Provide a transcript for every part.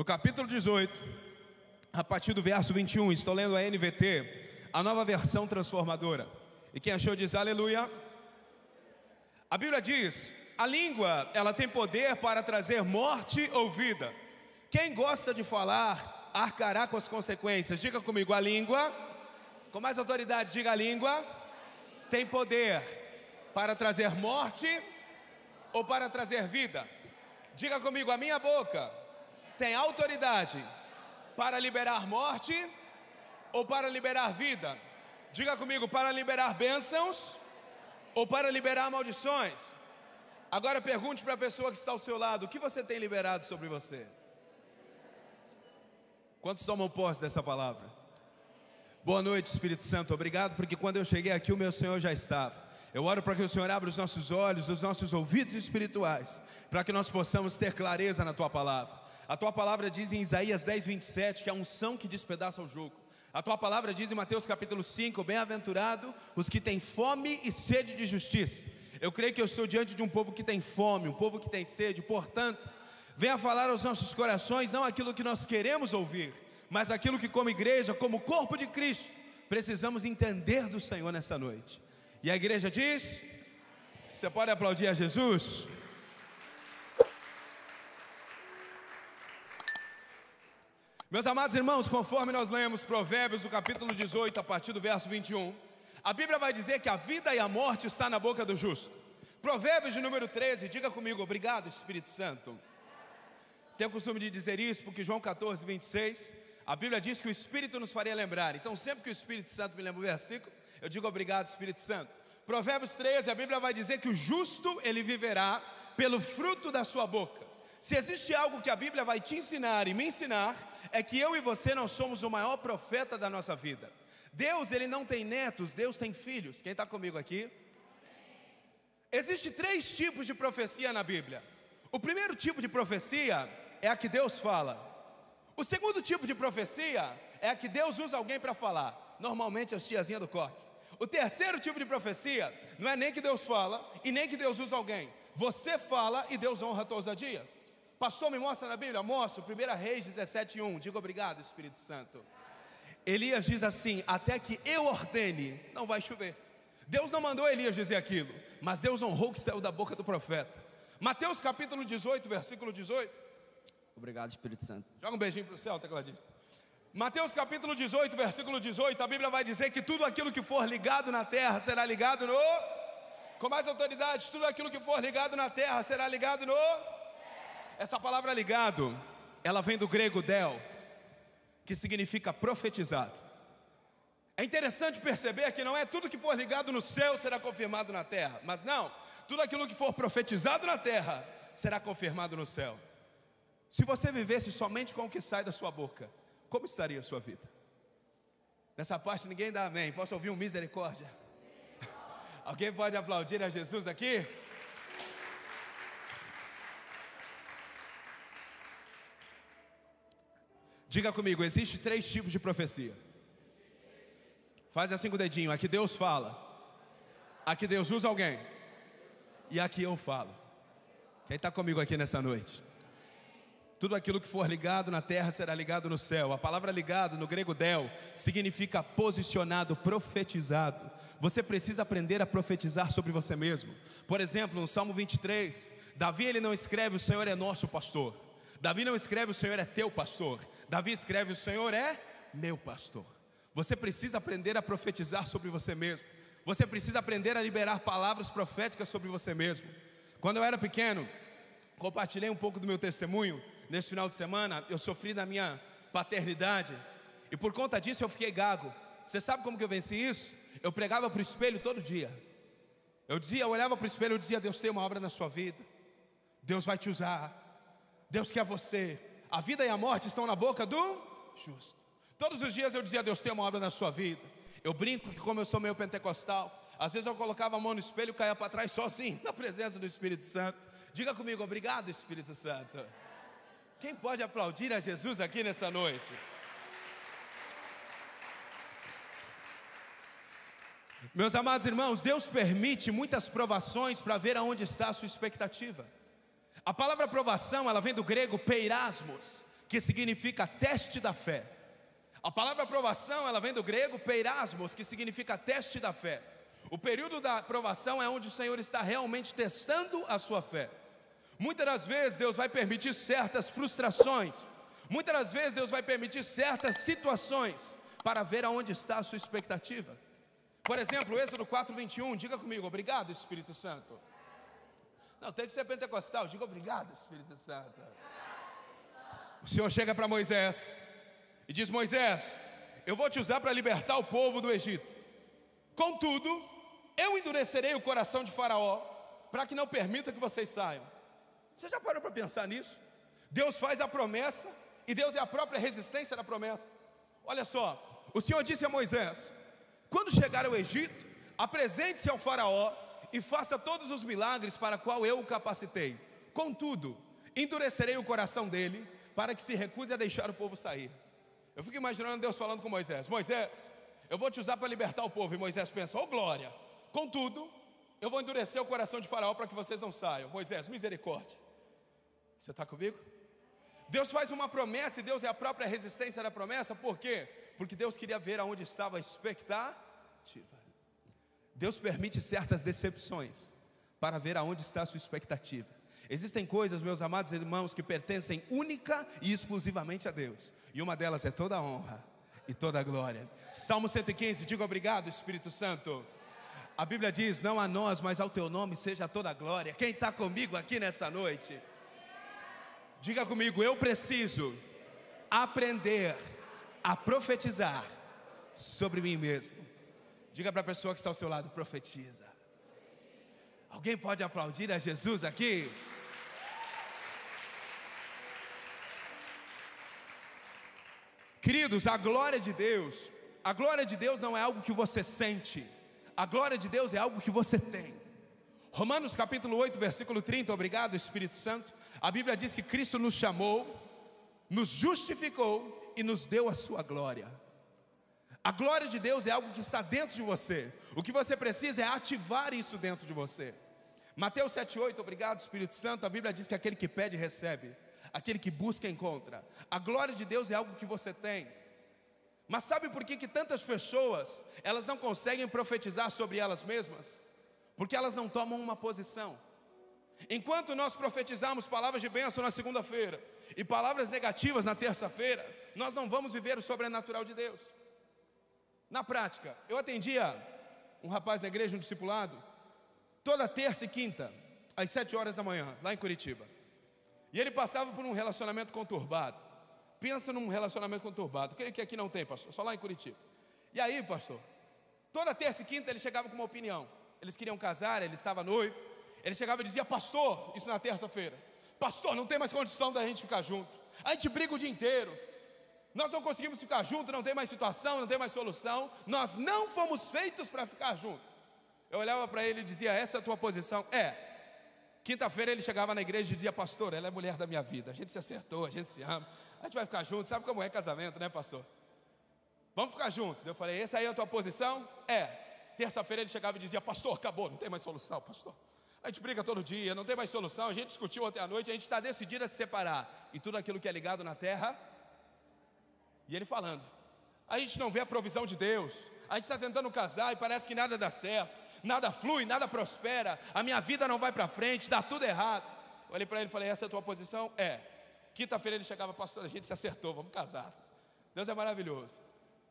no capítulo 18, a partir do verso 21, estou lendo a NVT, a nova versão transformadora. E quem achou diz aleluia. A Bíblia diz: a língua, ela tem poder para trazer morte ou vida. Quem gosta de falar, arcará com as consequências. Diga comigo, a língua, com mais autoridade, diga: a língua tem poder para trazer morte ou para trazer vida. Diga comigo, a minha boca tem autoridade para liberar morte ou para liberar vida. Diga comigo, para liberar bênçãos ou para liberar maldições. Agora pergunte para a pessoa que está ao seu lado: o que você tem liberado sobre você? Quantos tomam posse dessa palavra? Boa noite, Espírito Santo. Obrigado porque quando eu cheguei aqui o meu Senhor já estava. Eu oro para que o Senhor abra os nossos olhos, os nossos ouvidos espirituais, para que nós possamos ter clareza na Tua palavra. A Tua palavra diz em Isaías 10, 27, que é a unção que despedaça o jugo. A Tua palavra diz em Mateus capítulo 5, bem-aventurado os que têm fome e sede de justiça. Eu creio que eu estou diante de um povo que tem fome, um povo que tem sede. Portanto, venha falar aos nossos corações, não aquilo que nós queremos ouvir, mas aquilo que como igreja, como corpo de Cristo, precisamos entender do Senhor nessa noite. E a igreja diz: você pode aplaudir a Jesus? Meus amados irmãos, conforme nós lemos Provérbios, no capítulo 18, a partir do verso 21, a Bíblia vai dizer que a vida e a morte está na boca do justo. Provérbios de número 13, diga comigo, obrigado, Espírito Santo. Tenho o costume de dizer isso porque João 14, 26, a Bíblia diz que o Espírito nos faria lembrar. Então sempre que o Espírito Santo me lembra o versículo, eu digo obrigado, Espírito Santo. Provérbios 13, a Bíblia vai dizer que o justo, ele viverá pelo fruto da sua boca. Se existe algo que a Bíblia vai te ensinar e me ensinar, é que eu e você nós somos o maior profeta da nossa vida. Deus, ele não tem netos, Deus tem filhos. Quem está comigo aqui? Existem 3 tipos de profecia na Bíblia. O primeiro tipo de profecia é a que Deus fala. O segundo tipo de profecia é a que Deus usa alguém para falar. Normalmente as tiazinhas do corte. O terceiro tipo de profecia não é nem que Deus fala e nem que Deus usa alguém. Você fala e Deus honra a tua ousadia. Pastor, me mostra na Bíblia? Mostro, 1 Reis 17:1. Diga obrigado, Espírito Santo. Elias diz assim: até que eu ordene, não vai chover. Deus não mandou Elias dizer aquilo, mas Deus honrou o que saiu da boca do profeta. Mateus capítulo 18, versículo 18. Obrigado, Espírito Santo. Joga um beijinho para o céu, tecladista. Mateus capítulo 18, versículo 18, a Bíblia vai dizer que tudo aquilo que for ligado na terra será ligado no... Com mais autoridade, tudo aquilo que for ligado na terra será ligado no... Essa palavra ligado, ela vem do grego del, que significa profetizado. É interessante perceber que não é tudo que for ligado no céu será confirmado na terra, mas não, tudo aquilo que for profetizado na terra será confirmado no céu. Se você vivesse somente com o que sai da sua boca, como estaria a sua vida? Nessa parte ninguém dá amém. Posso ouvir um misericórdia? Alguém pode aplaudir a Jesus aqui? Diga comigo, existe 3 tipos de profecia. Faz assim com o dedinho. Aqui Deus fala, aqui Deus usa alguém, e aqui eu falo. Quem está comigo aqui nessa noite? Tudo aquilo que for ligado na terra será ligado no céu. A palavra ligado no grego del significa posicionado, profetizado. Você precisa aprender a profetizar sobre você mesmo. Por exemplo, no Salmo 23, Davi ele não escreve: o Senhor é nosso pastor. Davi não escreve: o Senhor é teu pastor. Davi escreve: o Senhor é meu pastor. Você precisa aprender a profetizar sobre você mesmo. Você precisa aprender a liberar palavras proféticas sobre você mesmo. Quando eu era pequeno, compartilhei um pouco do meu testemunho. Nesse final de semana, eu sofri da minha paternidade, e por conta disso eu fiquei gago. Você sabe como que eu venci isso? Eu pregava para o espelho todo dia. Eu olhava para o espelho e dizia: Deus tem uma obra na sua vida. Deus vai te usar. Deus quer você. A vida e a morte estão na boca do justo. Todos os dias eu dizia: Deus tem uma obra na sua vida. Eu brinco que como eu sou meio pentecostal, às vezes eu colocava a mão no espelho e caía para trás sozinho, na presença do Espírito Santo. Diga comigo, obrigado, Espírito Santo. Quem pode aplaudir a Jesus aqui nessa noite? Meus amados irmãos, Deus permite muitas provações para ver aonde está a sua expectativa. A palavra provação, ela vem do grego peirasmos, que significa teste da fé. A palavra provação, ela vem do grego peirasmos, que significa teste da fé. O período da provação é onde o Senhor está realmente testando a sua fé. Muitas das vezes Deus vai permitir certas frustrações, muitas das vezes Deus vai permitir certas situações para ver aonde está a sua expectativa. Por exemplo, Êxodo 4:21, diga comigo, obrigado Espírito Santo. Não, tem que ser pentecostal, diga obrigado Espírito Santo. O Senhor chega para Moisés e diz: Moisés, eu vou te usar para libertar o povo do Egito. Contudo, eu endurecerei o coração de Faraó, para que não permita que vocês saiam. Você já parou para pensar nisso? Deus faz a promessa, e Deus é a própria resistência da promessa. Olha só, o Senhor disse a Moisés: quando chegar ao Egito, apresente-se ao Faraó, e faça todos os milagres para qual eu o capacitei. Contudo, endurecerei o coração dele, para que se recuse a deixar o povo sair. Eu fico imaginando Deus falando com Moisés: Moisés, eu vou te usar para libertar o povo. E Moisés pensa: oh glória, contudo, eu vou endurecer o coração de Faraó para que vocês não saiam. Moisés, misericórdia. Você está comigo? Deus faz uma promessa, e Deus é a própria resistência da promessa. Por quê? Porque Deus queria ver aonde estava a expectativa. Deus permite certas decepções para ver aonde está a sua expectativa. Existem coisas, meus amados irmãos, que pertencem única e exclusivamente a Deus, e uma delas é toda a honra e toda a glória. Salmo 115, diga obrigado Espírito Santo. A Bíblia diz: não a nós, mas ao teu nome seja toda a glória. Quem está comigo aqui nessa noite? Diga comigo: eu preciso aprender a profetizar sobre mim mesmo. Diga para a pessoa que está ao seu lado: profetiza. Alguém pode aplaudir a Jesus aqui? Queridos, a glória de Deus não é algo que você sente, a glória de Deus é algo que você tem. Romanos capítulo 8, versículo 30, obrigado Espírito Santo. A Bíblia diz que Cristo nos chamou, nos justificou e nos deu a sua glória. A glória de Deus é algo que está dentro de você. O que você precisa é ativar isso dentro de você. Mateus 7,8, obrigado Espírito Santo. A Bíblia diz que aquele que pede recebe, aquele que busca encontra. A glória de Deus é algo que você tem. Mas sabe por que tantas pessoas, elas não conseguem profetizar sobre elas mesmas? Porque elas não tomam uma posição. Enquanto nós profetizamos palavras de bênção na segunda-feira e palavras negativas na terça-feira, nós não vamos viver o sobrenatural de Deus. Na prática, eu atendia um rapaz na igreja, um discipulado, toda terça e quinta, às 7 horas da manhã, lá em Curitiba. E ele passava por um relacionamento conturbado. Pensa num relacionamento conturbado. Creio que aqui não tem, pastor, só lá em Curitiba. E aí, pastor, toda terça e quinta ele chegava com uma opinião. Eles queriam casar, ele estava noivo. Ele chegava e dizia: pastor, isso na terça-feira, pastor, não tem mais condição da gente ficar junto. A gente briga o dia inteiro. Nós não conseguimos ficar juntos, não tem mais situação, não tem mais solução. Nós não fomos feitos para ficar juntos. Eu olhava para ele e dizia: essa é a tua posição? É. Quinta-feira ele chegava na igreja e dizia: pastor, ela é a mulher da minha vida, a gente se acertou, a gente se ama, a gente vai ficar junto. Sabe como é casamento, né, pastor? Vamos ficar juntos. Eu falei: essa aí é a tua posição? É. Terça-feira ele chegava e dizia: pastor, acabou, não tem mais solução, pastor. A gente briga todo dia, não tem mais solução. A gente discutiu ontem à noite, a gente está decidido a se separar. E tudo aquilo que é ligado na terra. E ele falando: a gente não vê a provisão de Deus, a gente está tentando casar e parece que nada dá certo, nada flui, nada prospera, a minha vida não vai para frente, dá tudo errado. Eu olhei para ele e falei: essa é a tua posição? É. Quinta-feira ele chegava: pastor, a gente se acertou, vamos casar. Deus é maravilhoso.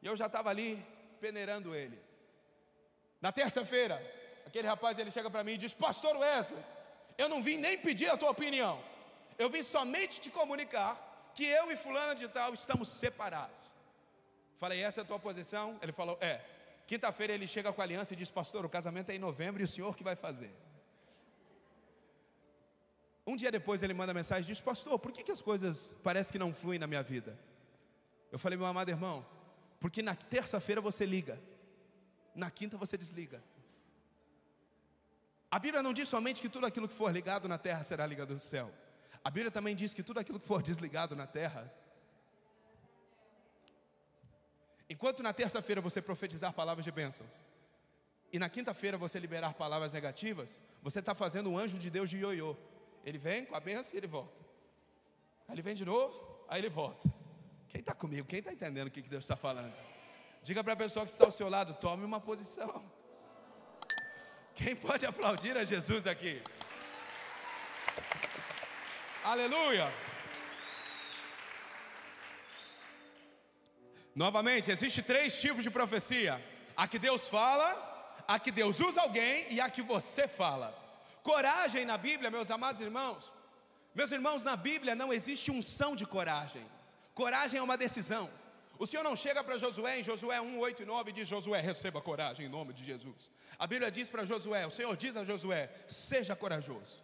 E eu já estava ali peneirando ele. Na terça-feira, aquele rapaz, ele chega para mim e diz: pastor Wesley, eu não vim nem pedir a tua opinião, eu vim somente te comunicar que eu e fulana de tal estamos separados. Falei: essa é a tua posição? Ele falou: é. Quinta-feira ele chega com a aliança e diz: pastor, o casamento é em novembro e o senhor que vai fazer. Um dia depois ele manda mensagem e diz: pastor, por que as coisas parecem que não fluem na minha vida? Eu falei: meu amado irmão, porque na terça-feira você liga, na quinta você desliga. A Bíblia não diz somente que tudo aquilo que for ligado na terra será ligado no céu. A Bíblia também diz que tudo aquilo que for desligado na terra. Enquanto na terça-feira você profetizar palavras de bênçãos e na quinta-feira você liberar palavras negativas, você está fazendo um anjo de Deus de ioiô. Ele vem com a bênção e ele volta. Aí ele vem de novo, Aí ele volta. Quem está comigo? Quem está entendendo o que Deus está falando? Diga para a pessoa que está ao seu lado: tome uma posição. Quem pode aplaudir a Jesus aqui? Aleluia! Novamente, existe 3 tipos de profecia: a que Deus fala, a que Deus usa alguém e a que você fala. Coragem na Bíblia, meus amados irmãos. Meus irmãos, na Bíblia não existe unção de coragem. Coragem é uma decisão. O Senhor não chega para Josué em Josué 1, 8 e 9 e diz: Josué, receba coragem em nome de Jesus. A Bíblia diz para Josué, o Senhor diz a Josué: seja corajoso.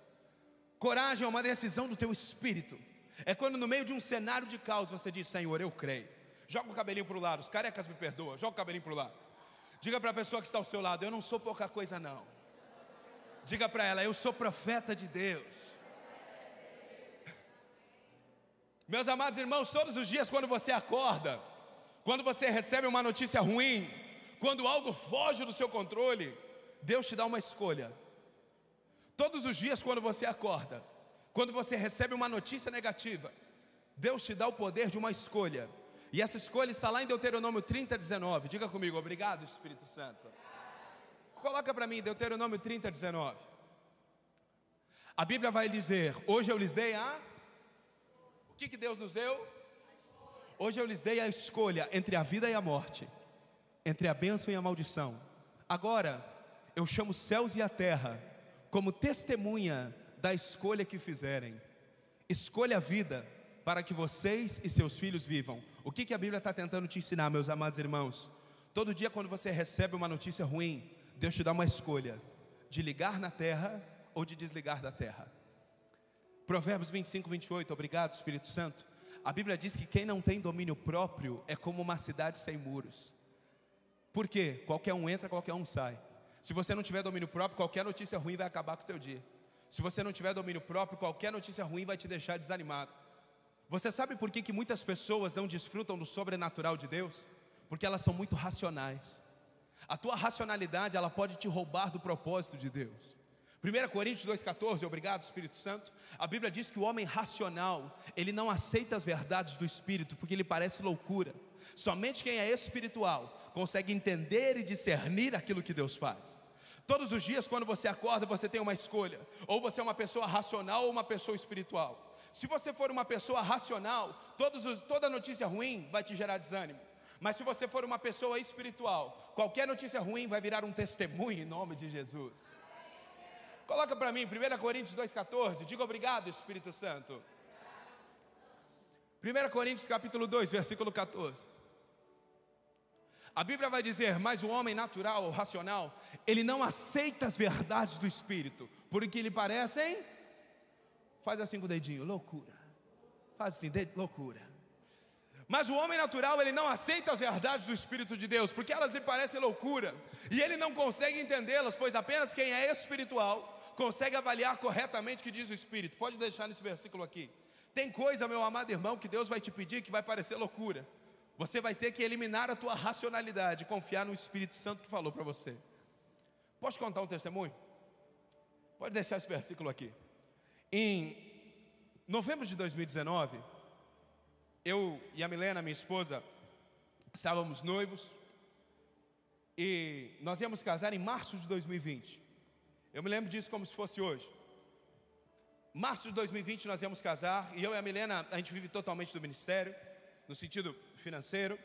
Coragem é uma decisão do teu espírito. É quando no meio de um cenário de caos você diz: Senhor, eu creio. Joga o cabelinho para o lado, os carecas me perdoam. Joga o cabelinho para o lado. Diga para a pessoa que está ao seu lado: eu não sou pouca coisa não. Diga para ela: eu sou profeta de Deus. Meus amados irmãos, todos os dias quando você acorda, quando você recebe uma notícia ruim, quando algo foge do seu controle, Deus te dá uma escolha. Todos os dias quando você acorda, quando você recebe uma notícia negativa, Deus te dá o poder de uma escolha. E essa escolha está lá em Deuteronômio 30, 19. Diga comigo: obrigado, Espírito Santo. Coloca para mim Deuteronômio 30, 19. A Bíblia vai dizer: hoje eu lhes dei O que Deus nos deu? Hoje eu lhes dei a escolha entre a vida e a morte, entre a bênção e a maldição. Agora eu chamo os céus e a terra como testemunha da escolha que fizerem. Escolha a vida para que vocês e seus filhos vivam. O que a Bíblia está tentando te ensinar, meus amados irmãos? Todo dia quando você recebe uma notícia ruim, Deus te dá uma escolha: de ligar na terra ou de desligar da terra. Provérbios 25, 28, obrigado, Espírito Santo. A Bíblia diz que quem não tem domínio próprio é como uma cidade sem muros. Por quê? Qualquer um entra, qualquer um sai. Se você não tiver domínio próprio, qualquer notícia ruim vai acabar com o teu dia. Se você não tiver domínio próprio, qualquer notícia ruim vai te deixar desanimado. Você sabe por que muitas pessoas não desfrutam do sobrenatural de Deus? Porque elas são muito racionais. A tua racionalidade, ela pode te roubar do propósito de Deus. 1 Coríntios 2,14, obrigado, Espírito Santo. A Bíblia diz que o homem racional, ele não aceita as verdades do Espírito, porque lhe parece loucura. Somente quem é espiritual consegue entender e discernir aquilo que Deus faz. Todos os dias quando você acorda, você tem uma escolha: ou você é uma pessoa racional ou uma pessoa espiritual. Se você for uma pessoa racional, toda notícia ruim vai te gerar desânimo. Mas se você for uma pessoa espiritual, qualquer notícia ruim vai virar um testemunho em nome de Jesus. Coloca para mim 1 Coríntios 2,14, diga obrigado, Espírito Santo. 1 Coríntios capítulo 2, versículo 14. A Bíblia vai dizer: mas o homem natural ou racional, ele não aceita as verdades do Espírito, porque lhe parecem, faz assim com o dedinho, loucura. Faz assim, loucura. Mas o homem natural, ele não aceita as verdades do Espírito de Deus, porque elas lhe parecem loucura, e ele não consegue entendê-las, pois apenas quem é espiritual consegue avaliar corretamente o que diz o Espírito. Pode deixar nesse versículo aqui. Tem coisa, meu amado irmão, que Deus vai te pedir que vai parecer loucura. Você vai ter que eliminar a tua racionalidade, confiar no Espírito Santo que falou para você. Posso contar um testemunho? Pode deixar esse versículo aqui. Em novembro de 2019, eu e a Milena, minha esposa, estávamos noivos, e nós íamos casar em março de 2020. Eu me lembro disso como se fosse hoje. Março de 2020 nós íamos casar, e eu e a Milena, a gente vive totalmente do ministério, no sentido financeiro.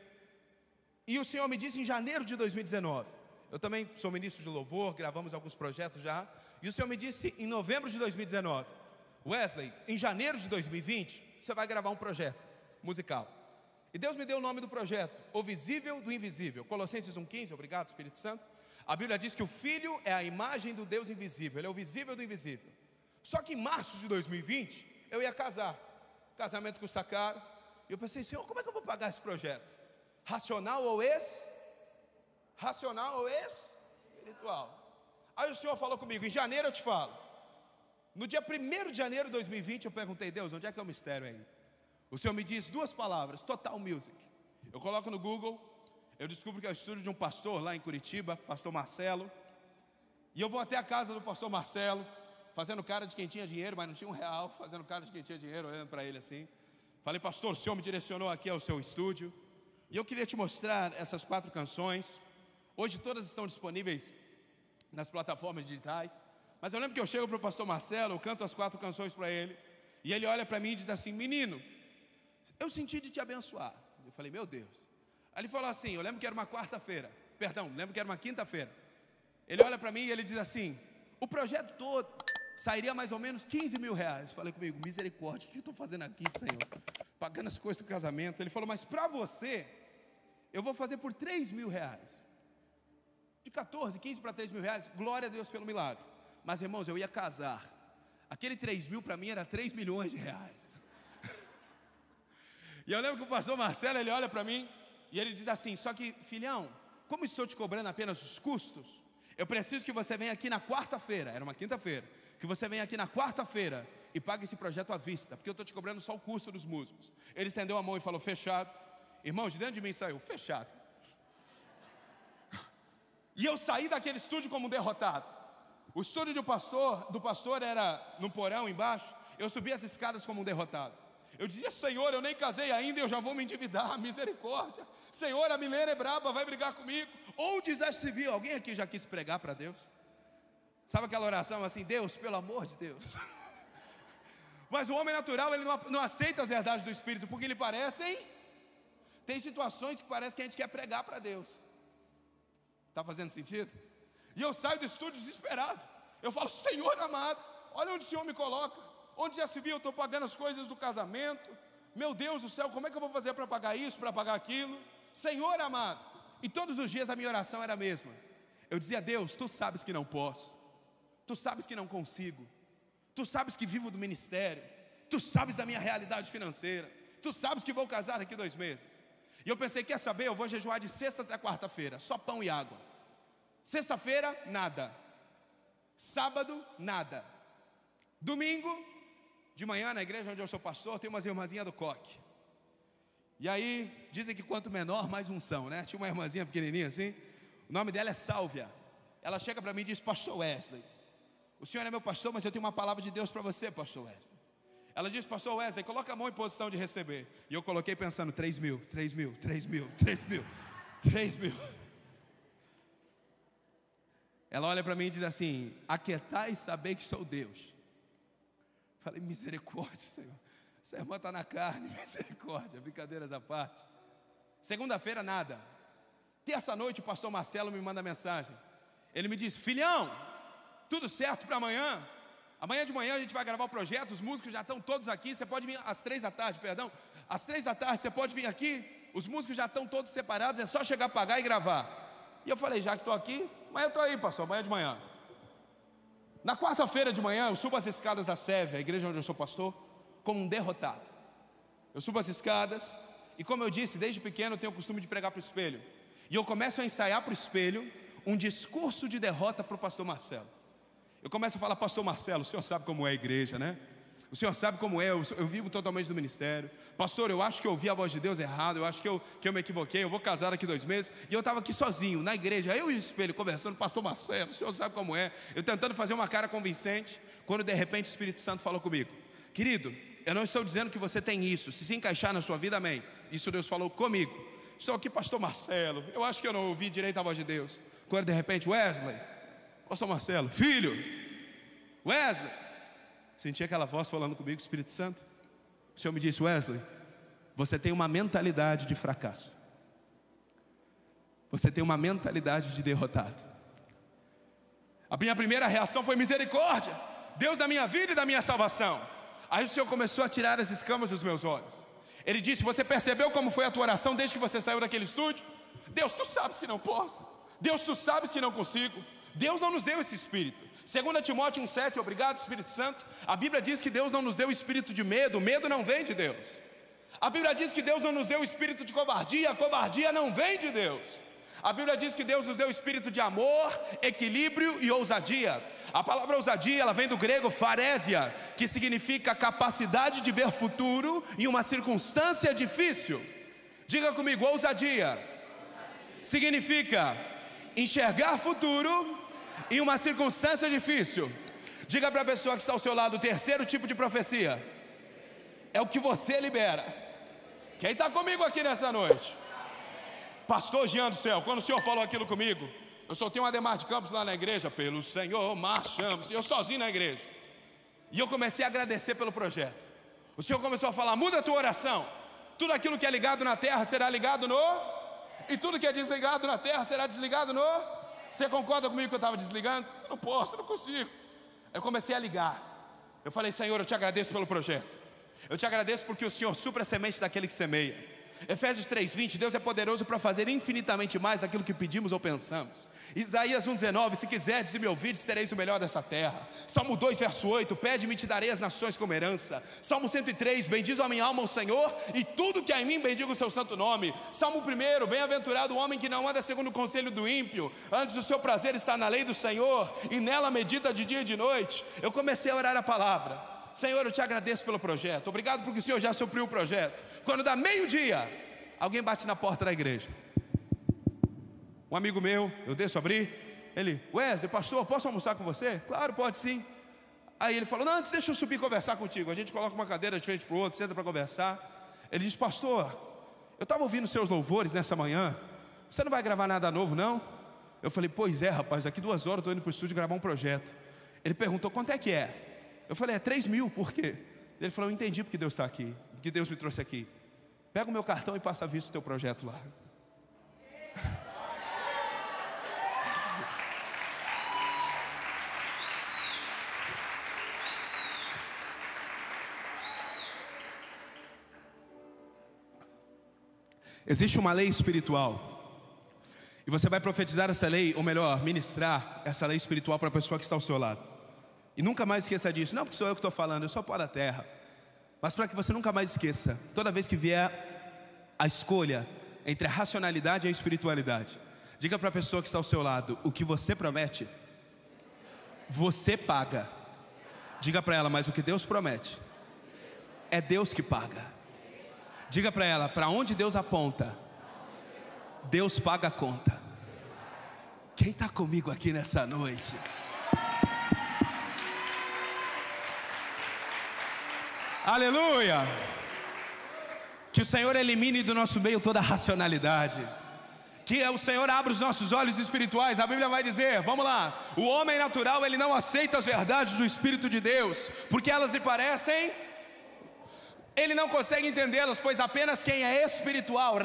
E o Senhor me disse em janeiro de 2019, eu também sou ministro de louvor, gravamos alguns projetos já, e o Senhor me disse em novembro de 2019, Wesley, em janeiro de 2020, você vai gravar um projeto musical. E Deus me deu o nome do projeto: O Visível do Invisível. Colossenses 1,15, obrigado, Espírito Santo. A Bíblia diz que o Filho é a imagem do Deus invisível, Ele é o visível do invisível. Só que em março de 2020, eu ia casar. Casamento custa caro. E eu pensei: Senhor, como é que eu vou pagar esse projeto? Racional ou racional ou espiritual? Aí o Senhor falou comigo: em janeiro eu te falo. No dia 1º de janeiro de 2020, eu perguntei: Deus, onde é que é o mistério aí? O Senhor me diz 2 palavras: Total Music. Eu coloco no Google, eu descubro que é o estúdio de um pastor lá em Curitiba, pastor Marcelo. E eu vou até a casa do pastor Marcelo, fazendo cara de quem tinha dinheiro, mas não tinha R$1, fazendo cara de quem tinha dinheiro, olhando para ele assim. Falei, pastor, o senhor me direcionou aqui ao seu estúdio, e eu queria te mostrar essas 4 canções. Hoje todas estão disponíveis nas plataformas digitais. Mas eu lembro que eu chego para o pastor Marcelo, eu canto as 4 canções para ele, e ele olha para mim e diz assim, menino, eu senti de te abençoar. Eu falei, meu Deus. Aí ele falou assim, eu lembro que era uma quarta-feira, lembro que era uma quinta-feira. Ele olha para mim e ele diz assim, o projeto todo sairia mais ou menos 15 mil reais. Falei comigo, misericórdia, o que eu estou fazendo aqui, Senhor? Pagando as coisas do casamento. Ele falou, mas para você, eu vou fazer por 3 mil reais. De 14, 15 para 3 mil reais, glória a Deus pelo milagre. Mas irmãos, eu ia casar. Aquele 3 mil para mim era 3 milhões de reais. E eu lembro que o pastor Marcelo, ele olha para mim e ele diz assim, só que filhão, como estou te cobrando apenas os custos, eu preciso que você venha aqui na quarta-feira, era uma quinta-feira, que você venha aqui na quarta-feira e pague esse projeto à vista, porque eu estou te cobrando só o custo dos músicos. Ele estendeu a mão e falou, fechado. Irmãos, de dentro de mim saiu, fechado. E eu saí daquele estúdio como um derrotado. O estúdio do pastor era no porão embaixo. Eu subi as escadas como um derrotado. Eu dizia, Senhor, eu nem casei ainda e eu já vou me endividar, misericórdia. Senhor, a Milena é braba, vai brigar comigo. Ou desastre civil, alguém aqui já quis pregar para Deus? Sabe aquela oração assim, Deus, pelo amor de Deus. Mas o homem natural, ele não aceita as verdades do Espírito, porque lhe parecem. Tem situações que parece que a gente quer pregar para Deus. Está fazendo sentido? E eu saio do estúdio desesperado. Eu falo, Senhor amado, olha onde o Senhor me coloca. Onde já se viu, eu estou pagando as coisas do casamento. Meu Deus do céu, como é que eu vou fazer para pagar isso, para pagar aquilo? Senhor amado. E todos os dias a minha oração era a mesma. Eu dizia, Deus, Tu sabes que não posso. Tu sabes que não consigo. Tu sabes que vivo do ministério. Tu sabes da minha realidade financeira. Tu sabes que vou casar daqui 2 meses. E eu pensei, quer saber, eu vou jejuar de sexta até quarta-feira, só pão e água. Sexta-feira, nada. Sábado, nada. Domingo, de manhã na igreja onde eu sou pastor, tem umas irmãzinhas do coque. E aí, dizem que quanto menor, mais unção, né? Tinha uma irmãzinha pequenininha assim, o nome dela é Sálvia. Ela chega para mim e diz, pastor Wesley, o senhor é meu pastor, mas eu tenho uma palavra de Deus para você, pastor Wesley. Ela diz, pastor Wesley, coloca a mão em posição de receber. E eu coloquei pensando, 3 mil, 3 mil, 3 mil, 3 mil, 3 mil. Ela olha para mim e diz assim, aquietai e saber que sou Deus. Falei, misericórdia, Senhor. Essa irmã está na carne, misericórdia, brincadeiras à parte. Segunda-feira, nada. Terça noite, o pastor Marcelo me manda mensagem. Ele me diz, filhão, tudo certo para amanhã? Amanhã de manhã a gente vai gravar o projeto, os músicos já estão todos aqui, você pode vir às 3 da tarde, perdão. Às 3 da tarde você pode vir aqui, os músicos já estão todos separados, é só chegar, pagar e gravar. E eu falei, já que estou aqui, amanhã eu estou aí, pastor, amanhã de manhã. Na quarta-feira de manhã, eu subo as escadas da Seve, a igreja onde eu sou pastor, como um derrotado. Eu subo as escadas, e como eu disse, desde pequeno eu tenho o costume de pregar para o espelho. E eu começo a ensaiar para o espelho um discurso de derrota para o pastor Marcelo. Eu começo a falar, pastor Marcelo, o senhor sabe como é a igreja, né? O senhor sabe como é, eu vivo totalmente do ministério. Pastor, eu acho que eu ouvi a voz de Deus errado, eu acho que eu me equivoquei, eu vou casar daqui 2 meses. E eu estava aqui sozinho, na igreja, eu e o espelho, conversando, pastor Marcelo, o senhor sabe como é. Eu tentando fazer uma cara convincente, quando de repente o Espírito Santo falou comigo. Querido, eu não estou dizendo que você tem isso, se encaixar na sua vida, amém. Isso Deus falou comigo. Estou aqui, pastor Marcelo, eu acho que eu não ouvi direito a voz de Deus. Quando de repente, Wesley, pastor Marcelo, filho, Wesley, senti aquela voz falando comigo, Espírito Santo. O Senhor me disse, Wesley, você tem uma mentalidade de fracasso. Você tem uma mentalidade de derrotado. A minha primeira reação foi misericórdia, Deus da minha vida e da minha salvação. Aí o Senhor começou a tirar as escamas dos meus olhos. Ele disse, você percebeu como foi a tua oração desde que você saiu daquele estúdio? Deus, tu sabes que não posso. Deus, tu sabes que não consigo. Deus não nos deu esse espírito. 2 Timóteo 1,7, obrigado Espírito Santo. A Bíblia diz que Deus não nos deu o espírito de medo, o medo não vem de Deus. A Bíblia diz que Deus não nos deu o espírito de covardia, a covardia não vem de Deus. A Bíblia diz que Deus nos deu o espírito de amor, equilíbrio e ousadia. A palavra ousadia, ela vem do grego pharesia, que significa capacidade de ver futuro em uma circunstância difícil. Diga comigo, ousadia significa enxergar futuro em uma circunstância difícil. Diga para a pessoa que está ao seu lado, o terceiro tipo de profecia é o que você libera Quem está comigo aqui nessa noite? Pastor Jean do céu, quando o senhor falou aquilo comigo, eu soltei um Ademar de Campos lá na igreja. Pelo Senhor marchamos. Eu sozinho na igreja. E eu comecei a agradecer pelo projeto. O senhor começou a falar: muda a tua oração. Tudo aquilo que é ligado na terra será ligado no... E tudo que é desligado na terra será desligado no... Você concorda comigo que eu estava desligando? Não posso, não consigo. Eu comecei a ligar. Eu falei: Senhor, eu te agradeço pelo projeto. Eu te agradeço porque o Senhor supra a semente daquele que semeia. Efésios 3:20, Deus é poderoso para fazer infinitamente mais daquilo que pedimos ou pensamos. Isaías 1:19, se quiserdes e me ouvirdes, tereis o melhor dessa terra. Salmo 2, verso 8, pede-me e te darei as nações como herança. Salmo 103, bendiz a minha alma o Senhor, e tudo que há em mim bendiga o seu santo nome. Salmo 1, bem-aventurado o homem que não anda segundo o conselho do ímpio, antes o seu prazer está na lei do Senhor, e nela medita de dia e de noite. Eu comecei a orar a palavra. Senhor, eu te agradeço pelo projeto. Obrigado porque o Senhor já supriu o projeto. Quando dá meio-dia, alguém bate na porta da igreja. Um amigo meu, eu desço a abrir. Ele: Wesley, pastor, posso almoçar com você? Claro, pode sim. Aí ele falou: não, antes deixa eu subir e conversar contigo. A gente coloca uma cadeira de frente para o outro, senta para conversar. Ele diz: pastor, eu estava ouvindo seus louvores nessa manhã. Você não vai gravar nada novo, não? Eu falei: pois é, rapaz, daqui 2 horas eu estou indo para o estúdio gravar um projeto. Ele perguntou: quanto é que é? Eu falei: é 3 mil, por quê? Ele falou: eu entendi porque Deus está aqui, porque Deus me trouxe aqui. Pega o meu cartão e passa a vista do teu projeto lá. Existe uma lei espiritual, e você vai profetizar essa lei, ou melhor, ministrar essa lei espiritual para a pessoa que está ao seu lado. E nunca mais esqueça disso. Não porque sou eu que estou falando, eu sou pó da terra. Mas para que você nunca mais esqueça, toda vez que vier a escolha entre a racionalidade e a espiritualidade, diga para a pessoa que está ao seu lado: o que você promete, você paga. Diga para ela: mas o que Deus promete, é Deus que paga. Diga para ela: para onde Deus aponta, Deus paga a conta. Quem está comigo aqui nessa noite? Aleluia! Que o Senhor elimine do nosso meio toda a racionalidade. Que o Senhor abra os nossos olhos espirituais. A Bíblia vai dizer, vamos lá: o homem natural, ele não aceita as verdades do Espírito de Deus, porque elas lhe parecem... Ele não consegue entendê-las, pois apenas quem é espiritual,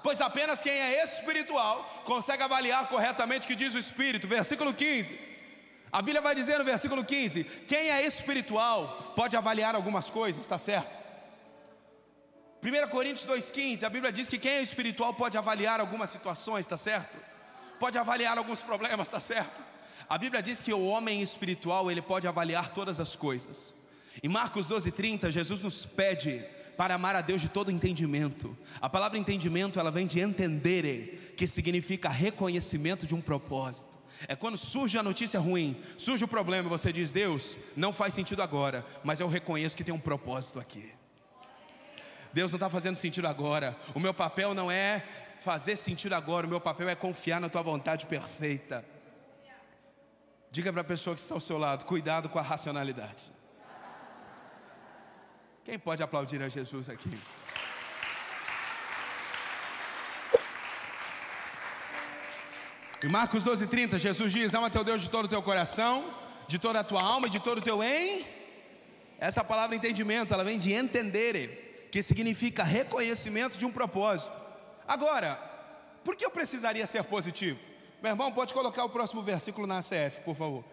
pois apenas quem é espiritual consegue avaliar corretamente o que diz o Espírito. Versículo 15. A Bíblia vai dizer no versículo 15: quem é espiritual pode avaliar algumas coisas, está certo? 1 Coríntios 2,15, a Bíblia diz que quem é espiritual pode avaliar algumas situações, está certo? Pode avaliar alguns problemas, está certo? A Bíblia diz que o homem espiritual, ele pode avaliar todas as coisas. Em Marcos 12,30, Jesus nos pede para amar a Deus de todo entendimento. A palavra entendimento, ela vem de entendere, que significa reconhecimento de um propósito. É quando surge a notícia ruim, surge o problema, e você diz: Deus, não faz sentido agora, mas eu reconheço que tem um propósito aqui. Deus, não está fazendo sentido agora. O meu papel não é fazer sentido agora, o meu papel é confiar na tua vontade perfeita. Diga para a pessoa que está ao seu lado: cuidado com a racionalidade. Quem pode aplaudir a Jesus aqui? Em Marcos 12,30, Jesus diz: ama teu Deus de todo o teu coração, de toda a tua alma e de todo o teu Essa palavra entendimento, ela vem de entendere, que significa reconhecimento de um propósito. Agora, por que eu precisaria ser positivo? Meu irmão, pode colocar o próximo versículo na ACF, por favor.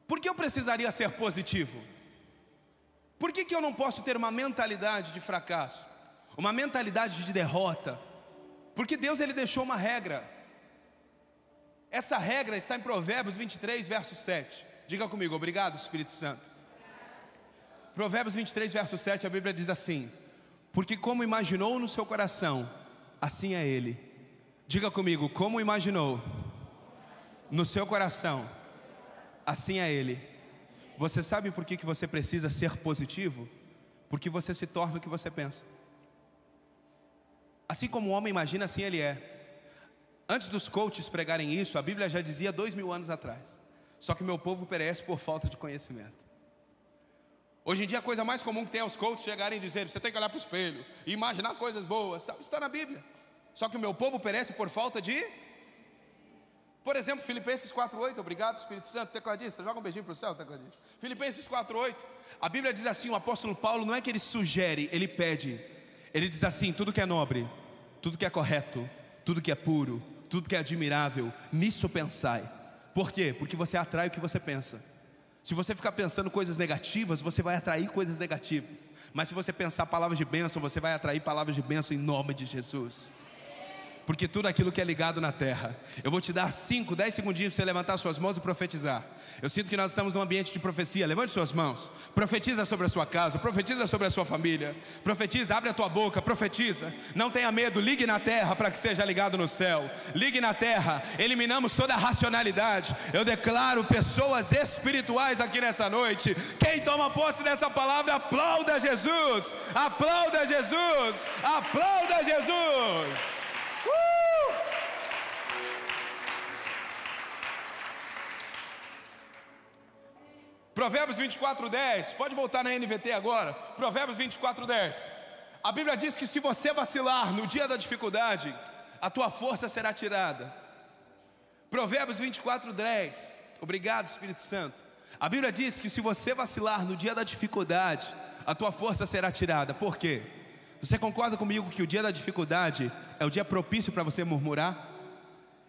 Por que eu precisaria ser positivo? Por que eu não posso ter uma mentalidade de fracasso, uma mentalidade de derrota? Porque Deus, ele deixou uma regra. Essa regra está em Provérbios 23, verso 7. Diga comigo: obrigado, Espírito Santo. Provérbios 23, verso 7, a Bíblia diz assim: porque como imaginou no seu coração, assim é ele. Diga comigo: como imaginou no seu coração, assim é ele. Você sabe por que você precisa ser positivo? Porque você se torna o que você pensa. Assim como o homem imagina, assim ele é. Antes dos coaches pregarem isso, a Bíblia já dizia 2000 anos atrás: só que meu povo perece por falta de conhecimento. Hoje em dia a coisa mais comum que tem é os coaches chegarem e dizerem: você tem que olhar para o espelho e imaginar coisas boas. Isso está na Bíblia. Só que o meu povo perece por falta de... Por exemplo, Filipenses 4:8, obrigado Espírito Santo. Tecladista, joga um beijinho para o céu, tecladista. Filipenses 4:8, a Bíblia diz assim, o apóstolo Paulo não é que ele sugere, ele pede. Ele diz assim: tudo que é nobre, tudo que é correto, tudo que é puro, tudo que é admirável, nisso pensai. Por quê? Porque você atrai o que você pensa. Se você ficar pensando coisas negativas, você vai atrair coisas negativas. Mas se você pensar palavras de bênção, você vai atrair palavras de bênção em nome de Jesus. Porque tudo aquilo que é ligado na terra, eu vou te dar 5, 10 segundinhos para você levantar suas mãos e profetizar. Eu sinto que nós estamos num ambiente de profecia. Levante suas mãos, profetiza sobre a sua casa, profetiza sobre a sua família, profetiza, abre a tua boca, profetiza. Não tenha medo, ligue na terra para que seja ligado no céu. Ligue na terra, eliminamos toda a racionalidade. Eu declaro pessoas espirituais aqui nessa noite. Quem toma posse dessa palavra, aplauda Jesus, aplauda Jesus, aplauda Jesus. Provérbios 24:10, pode voltar na NVT agora. Provérbios 24:10. A Bíblia diz que se você vacilar no dia da dificuldade, a tua força será tirada. Provérbios 24:10. Obrigado, Espírito Santo. A Bíblia diz que se você vacilar no dia da dificuldade, a tua força será tirada. Por quê? Você concorda comigo que o dia da dificuldade é o dia propício para você murmurar?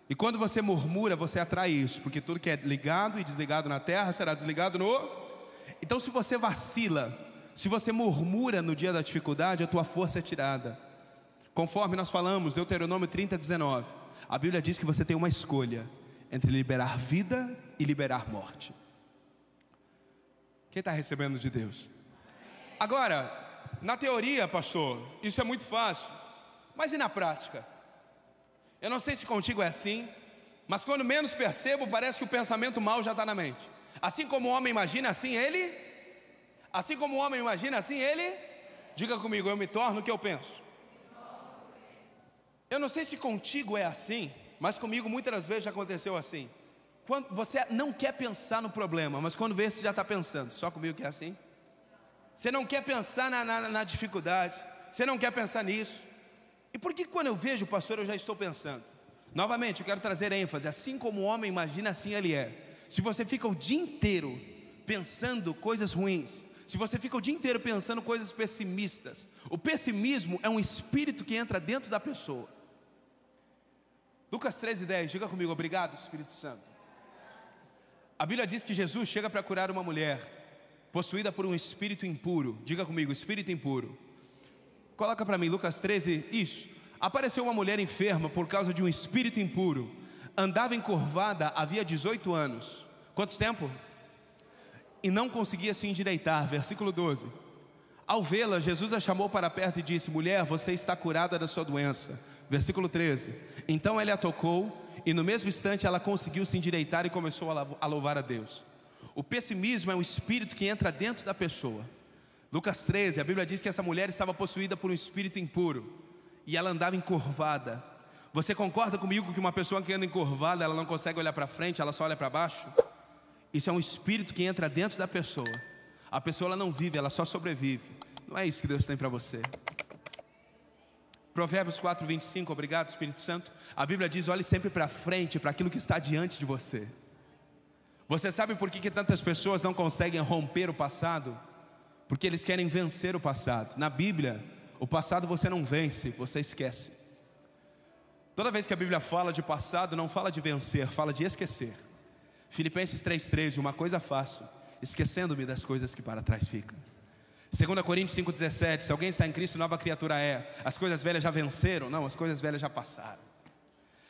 E quando você murmura, você atrai isso, porque tudo que é ligado e desligado na terra será desligado no... Então se você vacila, se você murmura no dia da dificuldade, a tua força é tirada. Conforme nós falamos, Deuteronômio 30:19, a Bíblia diz que você tem uma escolha entre liberar vida e liberar morte. Quem está recebendo de Deus? Agora, na teoria, pastor, isso é muito fácil, mas e na prática? Eu não sei se contigo é assim, mas quando menos percebo, parece que o pensamento mau já está na mente. Assim como o homem imagina, assim ele... Assim como o homem imagina, assim ele... Diga comigo, eu me torno o que eu penso. Eu não sei se contigo é assim, mas comigo muitas das vezes já aconteceu assim. Quando você não quer pensar no problema, mas quando vê, você já está pensando. Só comigo que é assim? Você não quer pensar na dificuldade, você não quer pensar nisso. E por que quando eu vejo o pastor eu já estou pensando? Novamente, eu quero trazer ênfase. Assim como o homem imagina, assim ele é. Se você fica o dia inteiro pensando coisas ruins, se você fica o dia inteiro pensando coisas pessimistas, o pessimismo é um espírito que entra dentro da pessoa. Lucas 13:10, diga comigo, obrigado Espírito Santo. A Bíblia diz que Jesus chega para curar uma mulher possuída por um espírito impuro. Diga comigo, espírito impuro. Coloca para mim, Lucas 13, isso. Apareceu uma mulher enferma por causa de um espírito impuro. Andava encurvada havia 18 anos. Quanto tempo? E não conseguia se endireitar. Versículo 12. Ao vê-la, Jesus a chamou para perto e disse: mulher, você está curada da sua doença. Versículo 13. Então ele a tocou e no mesmo instante ela conseguiu se endireitar e começou a louvar a Deus. O pessimismo é um espírito que entra dentro da pessoa. Lucas 13, a Bíblia diz que essa mulher estava possuída por um espírito impuro e ela andava encurvada. Você concorda comigo que uma pessoa que anda encurvada, ela não consegue olhar para frente, ela só olha para baixo? Isso é um espírito que entra dentro da pessoa. A pessoa ela não vive, ela só sobrevive. Não é isso que Deus tem para você. Provérbios 4:25, obrigado Espírito Santo. A Bíblia diz: olhe sempre para frente, para aquilo que está diante de você. Você sabe por que tantas pessoas não conseguem romper o passado? Porque eles querem vencer o passado. Na Bíblia, o passado você não vence, você esquece. Toda vez que a Bíblia fala de passado, não fala de vencer, fala de esquecer. Filipenses 3:13, uma coisa faço, esquecendo-me das coisas que para trás ficam. 2 Coríntios 5:17, se alguém está em Cristo, nova criatura é. As coisas velhas já venceram? Não, as coisas velhas já passaram.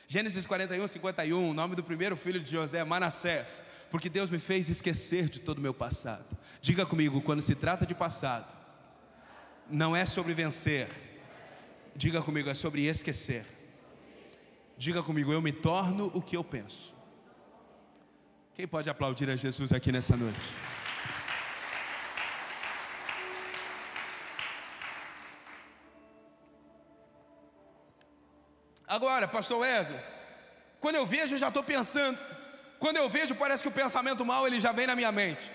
Gênesis 41:51, o nome do primeiro filho de José, Manassés, porque Deus me fez esquecer de todo o meu passado. Diga comigo, quando se trata de passado, não é sobre vencer. Diga comigo, é sobre esquecer. Diga comigo, eu me torno o que eu penso. Quem pode aplaudir a Jesus aqui nessa noite? Agora, pastor Wesley, quando eu vejo eu já estou pensando. Quando eu vejo parece que o pensamento mau ele já vem na minha mente.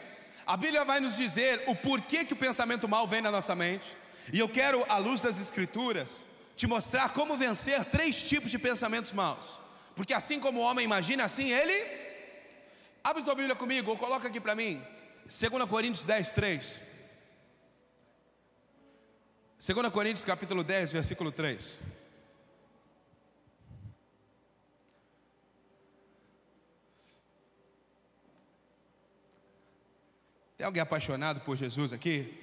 A Bíblia vai nos dizer o porquê que o pensamento mau vem na nossa mente. E eu quero, à luz das Escrituras, te mostrar como vencer 3 tipos de pensamentos maus. Porque assim como o homem imagina, assim ele... Abre tua Bíblia comigo, ou coloca aqui para mim, 2 Coríntios 10, 3. 2 Coríntios capítulo 10, versículo 3. Tem alguém apaixonado por Jesus aqui?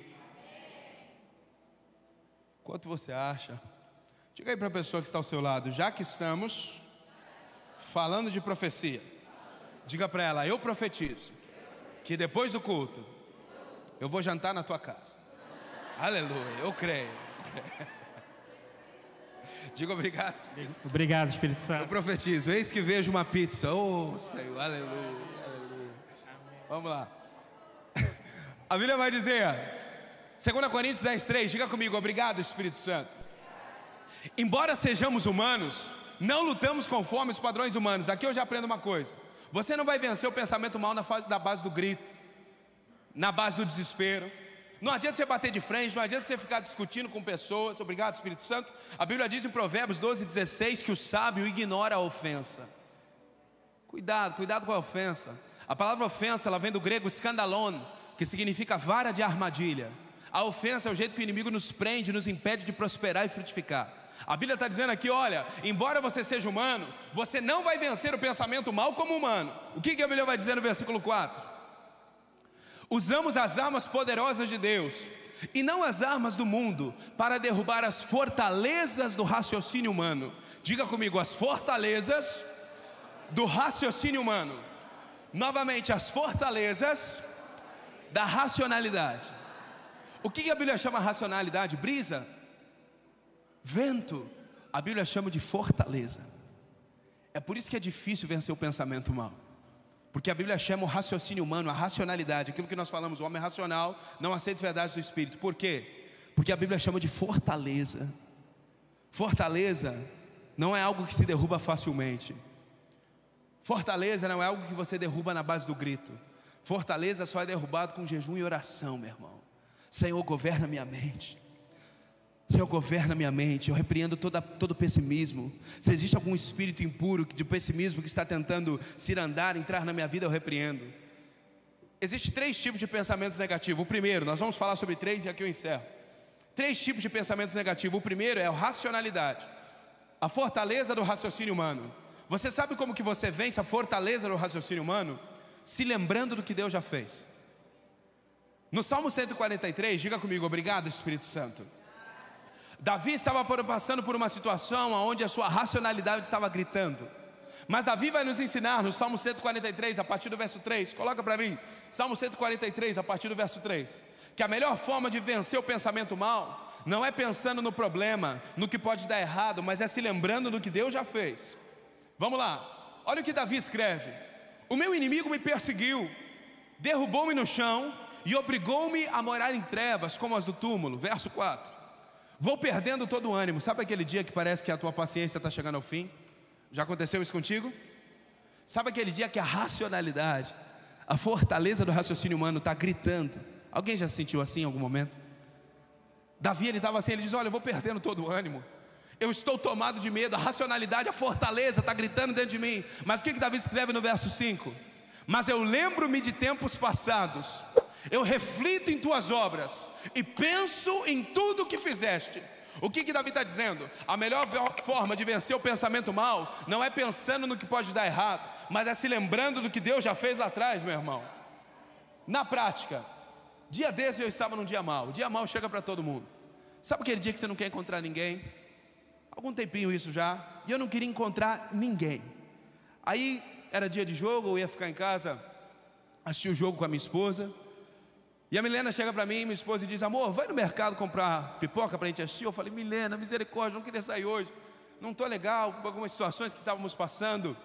Quanto você acha? Diga aí para a pessoa que está ao seu lado, já que estamos falando de profecia, diga para ela, eu profetizo que depois do culto eu vou jantar na tua casa. Aleluia, eu creio. Diga obrigado, Espírito Santo. Obrigado, Espírito Eu Santo. profetizo, eis que vejo uma pizza. Oh, Senhor, aleluia, aleluia. Vamos lá. A Bíblia vai dizer, 2 Coríntios 10, 3, diga comigo, obrigado, Espírito Santo. Embora sejamos humanos, não lutamos conforme os padrões humanos. Aqui eu já aprendo uma coisa. Você não vai vencer o pensamento mal na base do grito, na base do desespero. Não adianta você bater de frente, não adianta você ficar discutindo com pessoas. Obrigado, Espírito Santo. A Bíblia diz em Provérbios 12, 16 que o sábio ignora a ofensa. Cuidado com a ofensa. A palavra ofensa, ela vem do grego skandalon, que significa vara de armadilha. A ofensa é o jeito que o inimigo nos prende, nos impede de prosperar e frutificar. A Bíblia está dizendo aqui, olha, embora você seja humano, você não vai vencer o pensamento mal como humano. O que a Bíblia vai dizer no versículo 4? Usamos as armas poderosas de Deus e não as armas do mundo para derrubar as fortalezas do raciocínio humano. Diga comigo, as fortalezas do raciocínio humano. Novamente, as fortalezas da racionalidade. O que a Bíblia chama racionalidade? Brisa? Vento? A Bíblia chama de fortaleza. É por isso que é difícil vencer o pensamento mau. Porque a Bíblia chama o raciocínio humano, a racionalidade, aquilo que nós falamos, o homem racional não aceita as verdades do Espírito. Por quê? Porque a Bíblia chama de fortaleza. Fortaleza não é algo que se derruba facilmente. Fortaleza não é algo que você derruba na base do grito. Fortaleza só é derrubado com jejum e oração, meu irmão. Senhor, governa minha mente. Senhor, governa minha mente. Eu repreendo todo pessimismo. Se existe algum espírito impuro de pessimismo que está tentando cirandar, entrar na minha vida, eu repreendo. Existem 3 tipos de pensamentos negativos. O primeiro, nós vamos falar sobre 3 e aqui eu encerro. 3 tipos de pensamentos negativos. O primeiro é a racionalidade, a fortaleza do raciocínio humano. Você sabe como que você vence a fortaleza do raciocínio humano? Se lembrando do que Deus já fez. No Salmo 143, diga comigo, obrigado, Espírito Santo. Davi estava passando por uma situação onde a sua racionalidade estava gritando. Mas Davi vai nos ensinar no Salmo 143, a partir do verso 3. Coloca para mim, Salmo 143, a partir do verso 3. Que a melhor forma de vencer o pensamento mal não é pensando no problema, no que pode dar errado, mas é se lembrando do que Deus já fez. Vamos lá, olha o que Davi escreve. O meu inimigo me perseguiu, derrubou-me no chão e obrigou-me a morar em trevas como as do túmulo. Verso 4. Vou perdendo todo o ânimo. Sabe aquele dia que parece que a tua paciência está chegando ao fim? Já aconteceu isso contigo? Sabe aquele dia que a racionalidade, a fortaleza do raciocínio humano está gritando? Alguém já se sentiu assim em algum momento? Davi, ele estava assim, ele diz, olha, eu vou perdendo todo o ânimo. Eu estou tomado de medo, a racionalidade, a fortaleza está gritando dentro de mim. Mas o que Davi escreve no verso 5? Mas eu lembro-me de tempos passados, eu reflito em tuas obras e penso em tudo o que fizeste. O que Davi está dizendo? A melhor forma de vencer o pensamento mal não é pensando no que pode dar errado, mas é se lembrando do que Deus já fez lá atrás, meu irmão. Na prática, dia desse eu estava num dia mau. O dia mau chega para todo mundo. Sabe aquele dia que você não quer encontrar ninguém? Algum tempinho isso já. E eu não queria encontrar ninguém. Aí era dia de jogo, eu ia ficar em casa, assistir o jogo com a minha esposa. E a Milena chega para mim, minha esposa, e diz, amor, vai no mercado comprar pipoca para a gente assistir? Eu falei, Milena, misericórdia, não queria sair hoje. Não estou legal, com algumas situações que estávamos passando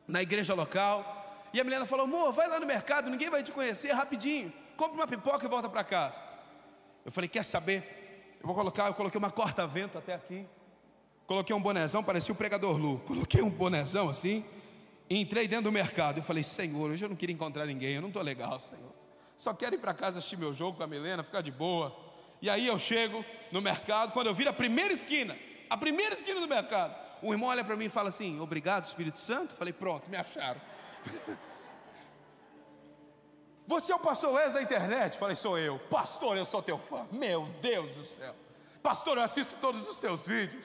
na igreja local. E a Milena falou, amor, vai lá no mercado, ninguém vai te conhecer, rapidinho. Compra uma pipoca e volta para casa. Eu falei, quer saber? Eu coloquei uma corta-vento até aqui. Coloquei um bonezão, parecia o pregador Lu. Coloquei um bonezão assim e entrei dentro do mercado. Eu falei, Senhor, hoje eu não queria encontrar ninguém, eu não estou legal, Senhor. só quero ir para casa assistir meu jogo com a Milena, ficar de boa. E aí eu chego no mercado, quando eu viro a primeira esquina do mercado, o irmão olha para mim e fala assim: obrigado, Espírito Santo. Falei: pronto, me acharam. Você é o pastor Wesley da internet? Falei: sou eu. Pastor, eu sou teu fã. Meu Deus do céu. Pastor, eu assisto todos os seus vídeos.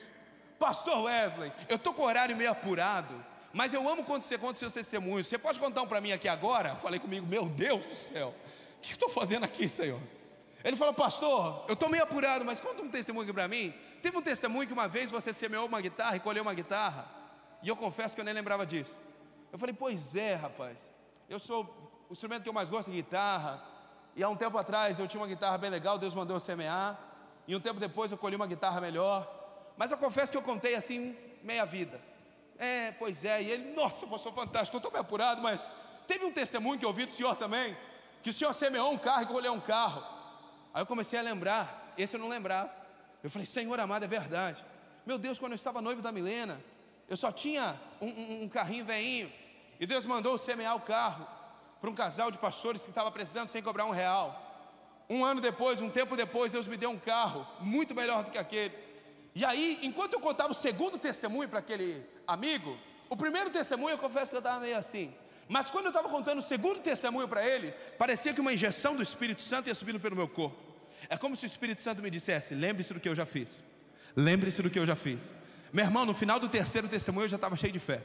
Pastor Wesley, eu estou com o horário meio apurado, mas eu amo quando você conta os seus testemunhos. Você pode contar um para mim aqui agora? Falei comigo: meu Deus do céu, o que eu estou fazendo aqui, Senhor? Ele falou: pastor, eu estou meio apurado, mas conta um testemunho aqui para mim. Teve um testemunho que uma vez você semeou uma guitarra e colheu uma guitarra, e eu confesso que eu nem lembrava disso. Eu falei: pois é, rapaz, o instrumento que eu mais gosto é guitarra, e há um tempo atrás eu tinha uma guitarra bem legal, Deus mandou eu semear, e um tempo depois eu colhi uma guitarra melhor. Mas eu confesso que eu contei assim, meia vida. Pois é, e ele: nossa, pastor, fantástico, eu estou meio apurado, mas teve um testemunho que eu ouvi do senhor também, que o senhor semeou um carro e colheu um carro. Aí eu comecei a lembrar, esse eu não lembrava. Eu falei: Senhor amado, é verdade. Meu Deus, quando eu estava noivo da Milena, eu só tinha um carrinho velhinho, e Deus mandou eu semear o carro para um casal de pastores que estava precisando sem cobrar R$1. Um tempo depois, Deus me deu um carro muito melhor do que aquele. E aí, enquanto eu contava o segundo testemunho para aquele amigo, o primeiro testemunho eu confesso que eu estava meio assim. Mas quando eu estava contando o segundo testemunho para ele, parecia que uma injeção do Espírito Santo ia subindo pelo meu corpo. É como se o Espírito Santo me dissesse: lembre-se do que eu já fiz. Lembre-se do que eu já fiz. Meu irmão, no final do terceiro testemunho eu já estava cheio de fé.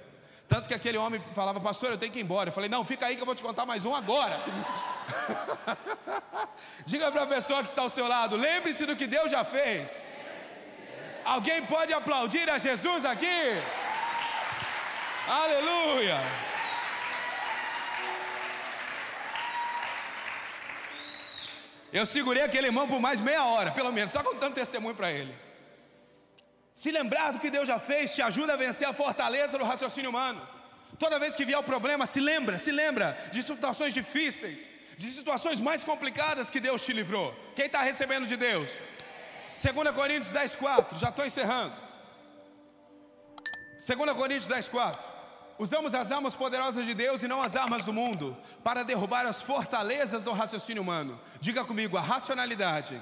Tanto que aquele homem falava: pastor, eu tenho que ir embora. Eu falei: não, fica aí que eu vou te contar mais um agora. Diga para a pessoa que está ao seu lado: lembre-se do que Deus já fez. Alguém pode aplaudir a Jesus aqui? Aleluia! Eu segurei aquele irmão por mais meia hora, pelo menos, só contando testemunho para ele. Se lembrar do que Deus já fez te ajuda a vencer a fortaleza do raciocínio humano. Toda vez que vier o problema, se lembra de situações difíceis, de situações mais complicadas que Deus te livrou. Quem está recebendo de Deus? 2 Coríntios 10:4, já estou encerrando. 2 Coríntios 10:4. Usamos as armas poderosas de Deus e não as armas do mundo, para derrubar as fortalezas do raciocínio humano. Diga comigo: a racionalidade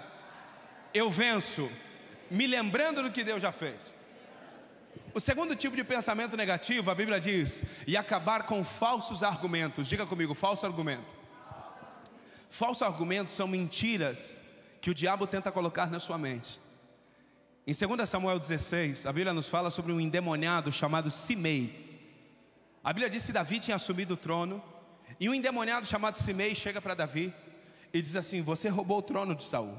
eu venço me lembrando do que Deus já fez. O segundo tipo de pensamento negativo, a Bíblia diz: e acabar com falsos argumentos. Diga comigo: falso argumento. Falsos argumentos são mentiras que o diabo tenta colocar na sua mente. Em 2 Samuel 16, a Bíblia nos fala sobre um endemoniado chamado Simei. A Bíblia diz que Davi tinha assumido o trono, e um endemoniado chamado Simei chega para Davi e diz assim: você roubou o trono de Saul.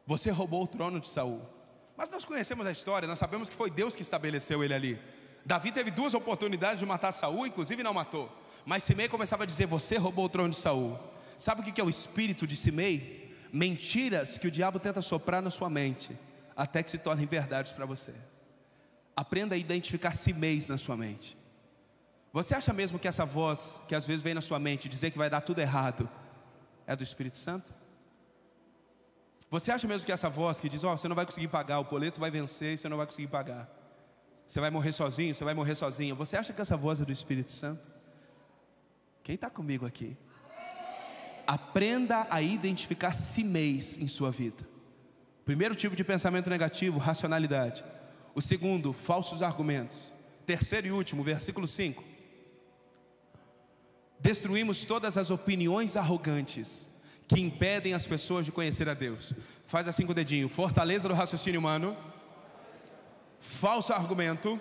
Você roubou o trono de Saul. Mas nós conhecemos a história, nós sabemos que foi Deus que estabeleceu ele ali. Davi teve 2 oportunidades de matar Saul, inclusive não matou. Mas Simei começava a dizer: você roubou o trono de Saul. Sabe o que é o espírito de Simei? Mentiras que o diabo tenta soprar na sua mente, até que se tornem verdades para você. Aprenda a identificar Simeis na sua mente. Você acha mesmo que essa voz que às vezes vem na sua mente dizer que vai dar tudo errado é do Espírito Santo? Você acha mesmo que essa voz que diz: você não vai conseguir pagar, o boleto vai vencer e você não vai conseguir pagar, você vai morrer sozinho, você vai morrer sozinha, você acha que essa voz é do Espírito Santo? Quem está comigo aqui? Aprenda a identificar Simeis em sua vida. Primeiro tipo de pensamento negativo, racionalidade. O segundo, falsos argumentos. Terceiro e último, versículo 5. Destruímos todas as opiniões arrogantes que impedem as pessoas de conhecer a Deus. Faz assim com o dedinho: fortaleza do raciocínio humano, falso argumento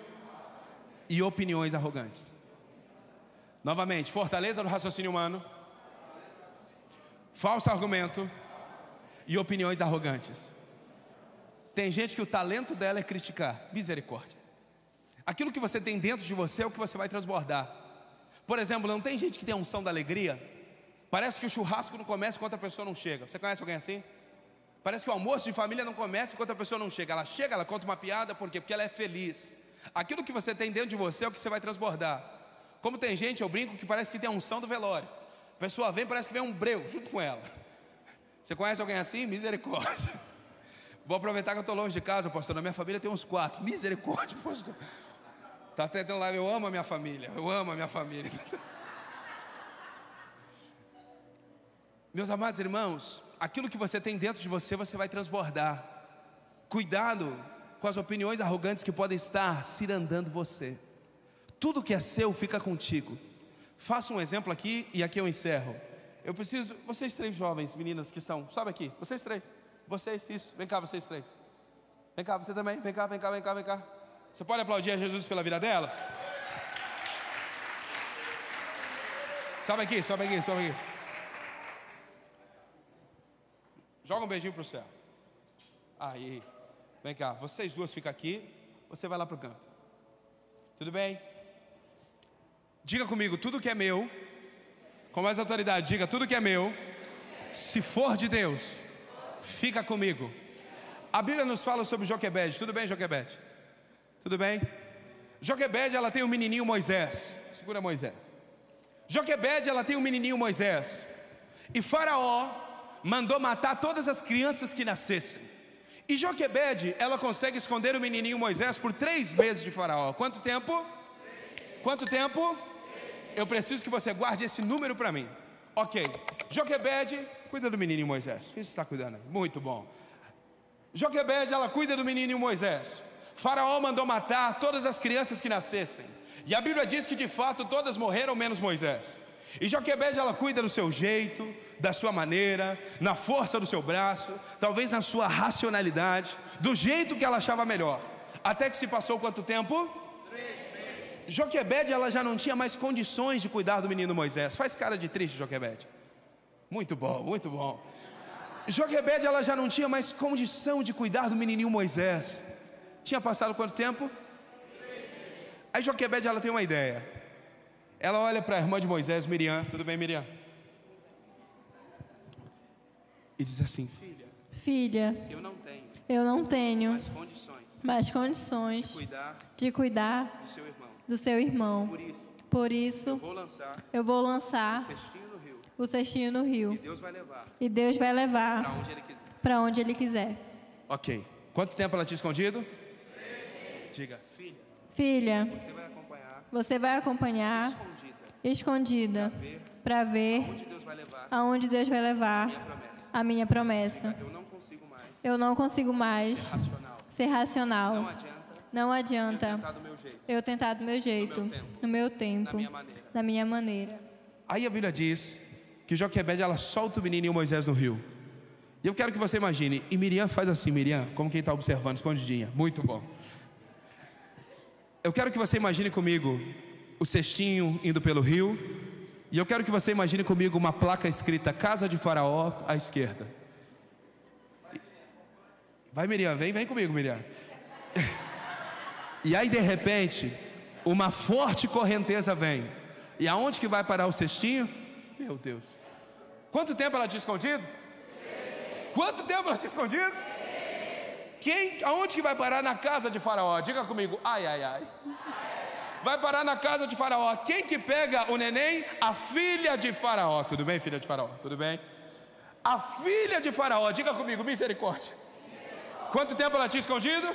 e opiniões arrogantes. Novamente: fortaleza do raciocínio humano, falso argumento e opiniões arrogantes. Tem gente que o talento dela é criticar. Misericórdia. Aquilo que você tem dentro de você é o que você vai transbordar. Por exemplo, não tem gente que tem a unção da alegria? Parece que o churrasco não começa enquanto a pessoa não chega. Você conhece alguém assim? Parece que o almoço de família não começa enquanto a pessoa não chega. Ela chega, ela conta uma piada, por quê? Porque ela é feliz. Aquilo que você tem dentro de você é o que você vai transbordar. Como tem gente, eu brinco, que parece que tem a unção do velório. A pessoa vem, parece que vem um breu junto com ela. Você conhece alguém assim? Misericórdia. Vou aproveitar que eu estou longe de casa, pastor. Na minha família tem uns 4. Misericórdia, pastor. Está tentando lá: eu amo a minha família. Eu amo a minha família. Meus amados irmãos, aquilo que você tem dentro de você, você vai transbordar. Cuidado com as opiniões arrogantes que podem estar cirandando você. Tudo que é seu fica contigo. Faço um exemplo aqui e aqui eu encerro. Eu preciso, vocês três jovens, meninas que estão, sobe aqui, vocês três, vocês, isso, vem cá vocês três. Vem cá, você também, vem cá. Você pode aplaudir a Jesus pela vida delas? Sobe aqui. Joga um beijinho pro céu. Aí, vem cá, vocês duas ficam aqui, você vai lá pro canto. Tudo bem? Diga comigo, tudo que é meu, com mais autoridade, diga, tudo que é meu, se for de Deus, fica comigo. A Bíblia nos fala sobre Joquebede. Tudo bem, Joquebede? Tudo bem? Joquebede, ela tem um menininho Moisés. Segura Moisés. Joquebede, ela tem um menininho Moisés. E Faraó mandou matar todas as crianças que nascessem. E Joquebede, ela consegue esconder o menininho Moisés por 3 meses de Faraó. Quanto tempo? Quanto tempo? Eu preciso que você guarde esse número para mim. Ok. Joquebede, cuida do menininho Moisés. Finge que está cuidando aí. Muito bom. Joquebede, ela cuida do menininho Moisés. Faraó mandou matar todas as crianças que nascessem. E a Bíblia diz que de fato todas morreram menos Moisés. E Joquebede, ela cuida do seu jeito, da sua maneira, na força do seu braço, talvez na sua racionalidade, do jeito que ela achava melhor. Até que se passou quanto tempo? 3 meses. Joquebede, ela já não tinha mais condições de cuidar do menino Moisés. Faz cara de triste, Joquebede. Muito bom, muito bom. Joquebede, ela já não tinha mais condição de cuidar do menininho Moisés. Tinha passado quanto tempo? 3 meses. Aí Joquebede, ela tem uma ideia. Ela olha para a irmã de Moisés, Miriam. Tudo bem, Miriam? E diz assim: Filha, eu não tenho mais condições de cuidar do seu irmão. Por isso eu vou lançar o cestinho no rio. E Deus vai levar para onde Ele quiser. Ok. Quanto tempo ela tinha escondido? Diga: Filha, você vai acompanhar escondida para ver aonde Deus vai levar a minha promessa. Eu não consigo mais ser racional. Não adianta eu tentar do meu jeito, no meu tempo, da minha maneira. Aí a Bíblia diz que Joquebede, ela solta o menininho Moisés no rio. E eu quero que você imagine. E Miriam faz assim, Miriam, como quem está observando, escondidinha. Muito bom. Eu quero que você imagine comigo o cestinho indo pelo rio. E eu quero que você imagine comigo uma placa escrita Casa de Faraó à esquerda. Vai, Miriam, vem comigo, Miriam. E aí de repente uma forte correnteza vem. E aonde que vai parar o cestinho? Meu Deus. Quanto tempo ela tinha escondido? Quanto tempo ela tinha escondido? Aonde que vai parar? Na casa de Faraó. Diga comigo, ai. Vai parar na casa de Faraó. Quem que pega o neném? A filha de Faraó. Tudo bem, filha de Faraó? Tudo bem? A filha de Faraó. Diga comigo, misericórdia. Quanto tempo ela tinha escondido?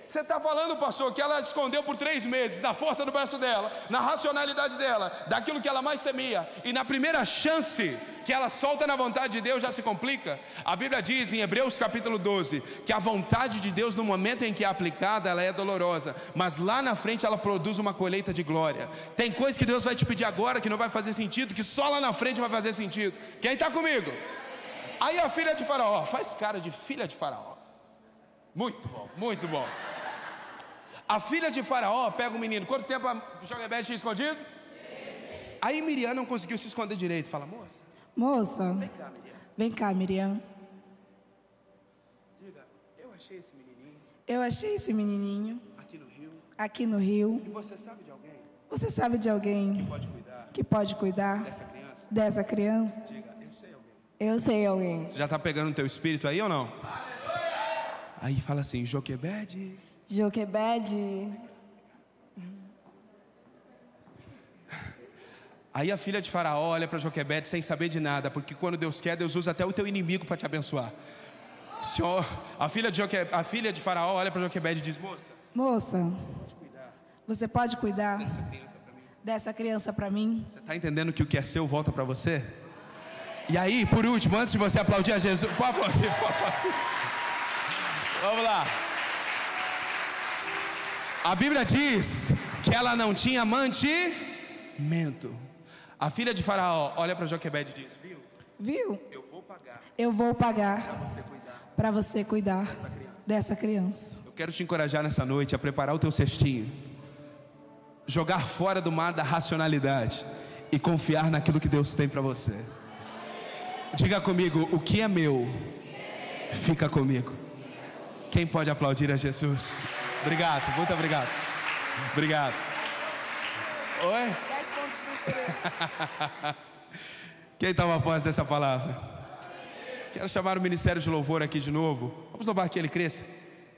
Você está falando, pastor, que ela escondeu por 3 meses, na força do braço dela, na racionalidade dela, daquilo que ela mais temia, e na primeira chance que ela solta na vontade de Deus já se complica. A Bíblia diz em Hebreus capítulo 12, que a vontade de Deus no momento em que é aplicada, ela é dolorosa, mas lá na frente ela produz uma colheita de glória. Tem coisa que Deus vai te pedir agora que não vai fazer sentido, que só lá na frente vai fazer sentido. Quem está comigo? Aí a filha de Faraó, faz cara de filha de Faraó. Muito bom, muito bom. A filha de Faraó pega o menino. Quanto tempo a Joquebede tinha escondido? Aí Miriam não conseguiu se esconder direito. Fala, moça, vem cá, Miriam. Diga, eu achei esse menininho aqui no rio. E você sabe de alguém? Você sabe de alguém que pode cuidar dessa criança? Diga, eu sei alguém. Já está pegando no teu espírito aí ou não? Aí fala assim, Joquebede. Aí a filha de Faraó olha para Joquebede sem saber de nada, porque quando Deus quer, Deus usa até o teu inimigo para te abençoar. Senhor, a filha de Faraó olha para Joquebede e diz: Moça, você pode cuidar dessa criança para mim? Você está entendendo que o que é seu volta para você? E aí, por último, antes de você aplaudir a Jesus, pode aplaudir, pode aplaudir. Vamos lá. A Bíblia diz que ela não tinha mantimento. A filha de Faraó olha para Joquebede e diz: Viu? Eu vou pagar para você cuidar dessa criança. Eu quero te encorajar nessa noite a preparar o teu cestinho, jogar fora do mar da racionalidade e confiar naquilo que Deus tem para você. Diga comigo: o que é meu, fica comigo. Quem pode aplaudir a Jesus? Obrigado, muito obrigado. Obrigado. Oi? 10 pontos por Quem toma posse dessa palavra? Quero chamar o Ministério de Louvor aqui de novo. Vamos louvar que ele cresça.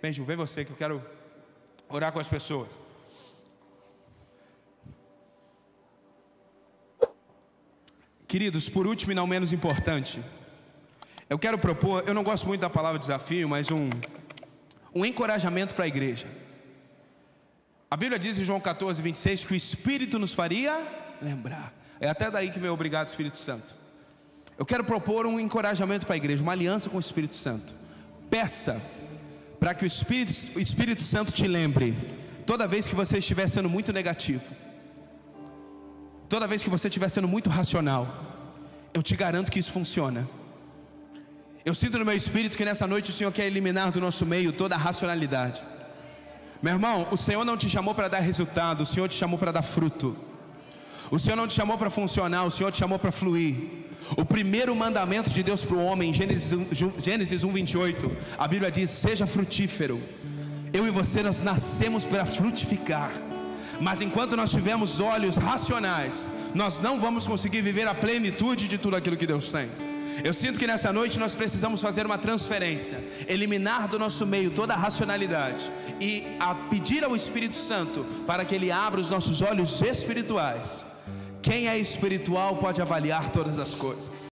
Vem, Ju, vem você, que eu quero orar com as pessoas. Queridos, por último e não menos importante, eu quero propor, eu não gosto muito da palavra desafio, mas um encorajamento para a igreja. A Bíblia diz em João 14, 26 que o Espírito nos faria lembrar. É até daí que vem o obrigado Espírito Santo. Eu quero propor um encorajamento para a igreja, uma aliança com o Espírito Santo. Peça para que o Espírito Santo te lembre, toda vez que você estiver sendo muito negativo, toda vez que você estiver sendo muito racional, eu te garanto que isso funciona. Eu sinto no meu espírito que nessa noite o Senhor quer eliminar do nosso meio toda a racionalidade. Meu irmão, o Senhor não te chamou para dar resultado, o Senhor te chamou para dar fruto. O Senhor não te chamou para funcionar, o Senhor te chamou para fluir. O primeiro mandamento de Deus para o homem, em Gênesis 1, 28, a Bíblia diz: seja frutífero. Eu e você, nós nascemos para frutificar. Mas enquanto nós tivermos olhos racionais, nós não vamos conseguir viver a plenitude de tudo aquilo que Deus tem. Eu sinto que nessa noite nós precisamos fazer uma transferência, eliminar do nosso meio toda a racionalidade e pedir ao Espírito Santo para que Ele abra os nossos olhos espirituais. Quem é espiritual pode avaliar todas as coisas.